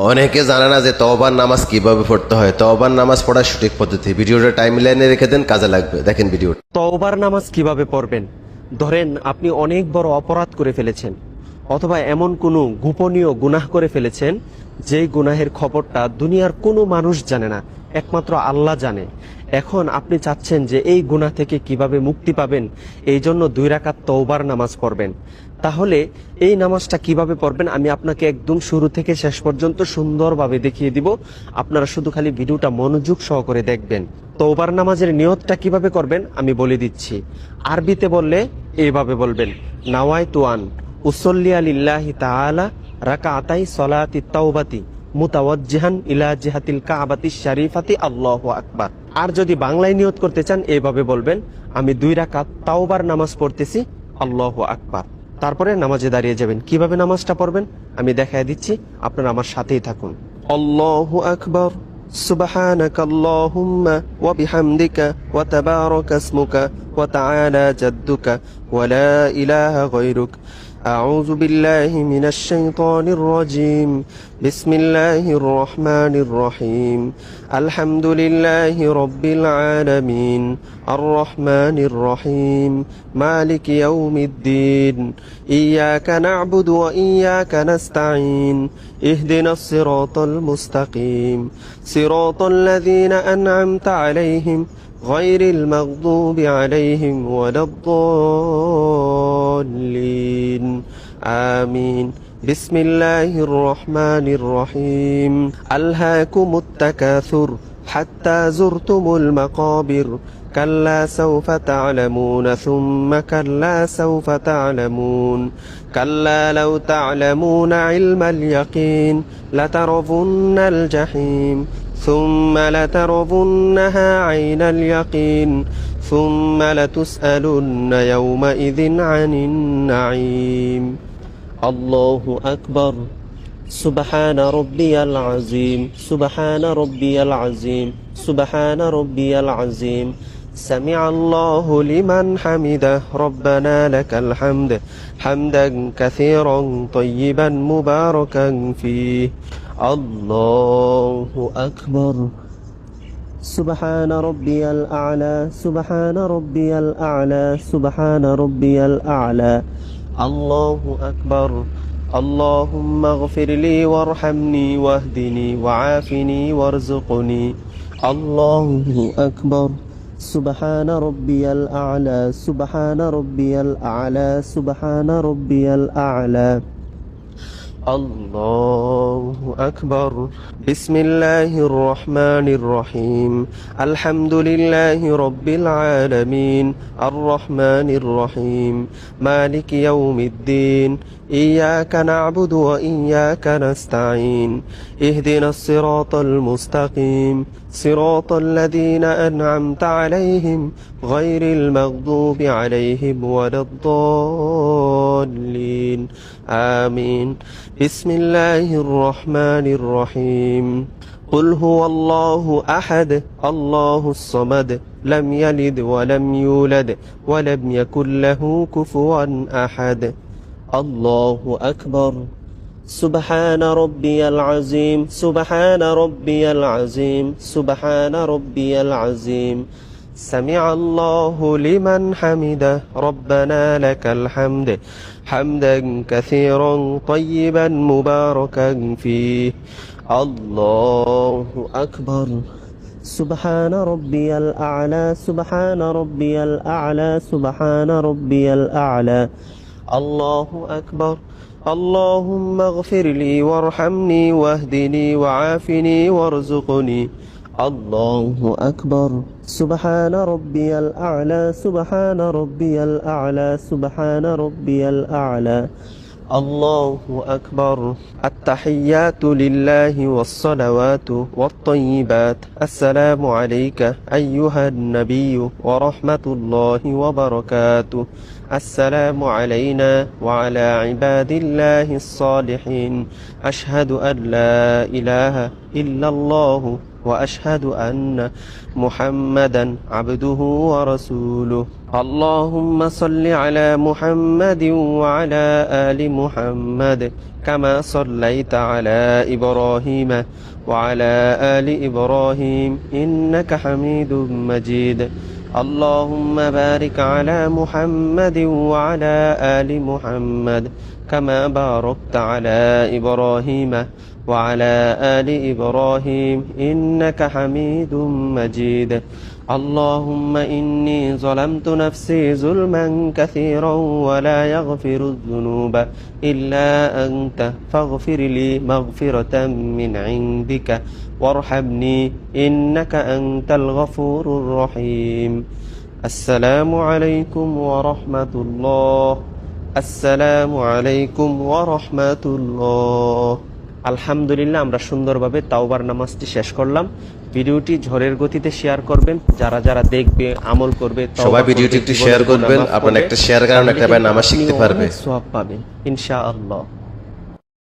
অনেকে জানে না যে তওবার নামাজ কিভাবে পড়তে হয়। তওবার নামাজ পড়ার সঠিক পদ্ধতি ভিডিওটা টাইমলাইনে রেখে দেন, কাজে লাগবে। দেখেন ভিডিও। তওবার নামাজ কিভাবে পড়বেন? ধরেন আপনি অনেক বড় অপরাধ করে ফেলেছেন, অথবা এমন কোনো গোপনীয় গুনাহ করে ফেলেছেন যেই গুনাহের খবরটা দুনিয়ার কোনো মানুষ জানে না, একমাত্র আল্লাহ জানে। এখন আপনি চাচ্ছেন যে এই গুনাহ থেকে কিভাবে মুক্তি পাবেন, এই জন্য 2 রাকাত তওবার নামাজ পড়বেন। তাহলে এই নামাজটা কিভাবে পড়বেন আমি আপনাকে একদম শুরু থেকে শেষ পর্যন্ত সুন্দরভাবে দেখিয়ে দিব। আপনারা শুধু খালি ভিডিওটা মনোযোগ সহকারে দেখবেন। তওবার নামাজের নিয়তটা কিভাবে করবেন আমি বলে দিচ্ছি। আরবিতে বললে এইভাবে বলবেন, নাওয়াইতু আন উসল্লি লিল্লাহি তাআলা রাকাতাই সলাতি তাওবাতি মুতাওয়াজ্জিহান ইলা জিহাতিল কাবাতিশ শরীফাতি আল্লাহু আকবার। আর যদি বাংলায় নিয়ত করতে চান এইভাবে বলবেন, আমি 2 রাকাত তাওবার নামাজ পড়তেছি, আল্লাহু আকবার। তারপরে নামাজে দাঁড়িয়ে যাবেন। কিভাবে নামাজটা পড়বেন আমি দেখায় দিচ্ছি, আপনারা আমার সাথেই থাকুন। আল্লাহু আকবার, সুবহানাকাল্লাহুম্মা ওয়া বিহামদিকা ওয়া তাবারাকা ইসমুকা ওয়া তাআলা জাদ্দুকা ওয়া লা ইলাহা গায়রুক। আউযু বিল্লাহি মিনাশ শাইতানির রাজীম। বিসমিল্লাহির রহমানির রহিম। আলহামদুলিল্লাহি রাব্বিল আলামিন। আর রহমানির রহিম। মালিকি ইয়াউমিদ্দিন। ইয়্যাকা না'বুদু ওয়া ইয়্যাকা নাস্তাঈন। ইহদিনাস সিরাতাল মুস্তাকিম। সিরাতাল লাযীনা আন'আমতা আলাইহিম غير المغضوب عليهم ولا الضالين آمين بسم الله الرحمن الرحيم ألهاكم التكاثر حتى زرتم المقابر كلا سوف تعلمون ثم كلا سوف تعلمون كلا لو تعلمون علم اليقين لترون الجحيم ثم لترونها عين اليقين ثم لتسألن يومئذ عن النعيم الله أكبر سبحان ربي العظيم سبحان ربي العظيم سبحان ربي العظيم سمع الله لمن حمده ربنا لك الحمد حمدا كثيرا طيبا مباركا فيه الله أكبر سبحان ربي الأعلى سبحان ربي الأعلى سبحان ربي الأعلى الله أكبر اللهم اغفر لي وارحمني واهدني وعافني وارزقني الله أكبر سبحان ربي الأعلى سبحان ربي الأعلى سبحان ربي الأعلى الله أكبر بسم الله الرحمن الرحيم الحمد لله رب العالمين الرحمن الرحيم مالك يوم الدين إياك نعبد وإياك نستعين اهدنا الصراط المستقيم صراط الذين أنعمت عليهم غير المغضوب عليهم ولا الضالين آمين بسم الله الرحمن الرحيم قل هو الله أحد الله الصمد لم يلد ولم يولد ولم يكن له كفوا أحد الله أكبر سبحان ربي العظيم سبحان ربي العظيم سبحان ربي العظيم سمع الله لمن حمده ربنا لك الحمد حمدا كثيرا طيبا مباركا فيه الله أكبر سبحان ربي الأعلى سبحان ربي الأعلى سبحان ربي الأعلى الله أكبر اللهم اغفر لي وارحمني واهدني وعافني وارزقني الله أكبر سبحان ربي الأعلى سبحان ربي الأعلى سبحان ربي الأعلى الله أكبر التحيات لله والصلوات والطيبات السلام عليك أيها النبي ورحمة الله وبركاته السلام علينا وعلى عباد الله الصالحين أشهد أن لا إله إلا الله وأشهد أن محمدا عبده ورسوله اللهم صل على محمد وعلى آل محمد كما صليت على إبراهيم وعلى آل إبراهيم إنك حميد مجيد اللهم بارك على محمد وعلى آل محمد كما باركت على إبراهيم وعلى آل إبراهيم إنك حميد مجيد اللهم إني ظلمت نفسي ظلما كثيرا ولا يغفر الذنوب إلا أنت فاغفر لي مغفرة من عندك وارحمني إنك أنت الغفور الرحيم السلام عليكم ورحمة الله السلام عليكم ورحمة الله আলহামদুলিল্লাহ আমরা সুন্দরভাবে তাওবার নামাজটি শেষ করলাম। ভিডিওটি ঝড়ের গতিতে শেয়ার করবেন, যারা যারা দেখবে আমল করবে সবাই ভিডিওটি একটু শেয়ার করবেন। আপনার একটা শেয়ার কারণে একটা ভাই নামাজ শিখতে পারবে। সওয়াব পাবেন ইনশাআল্লাহ।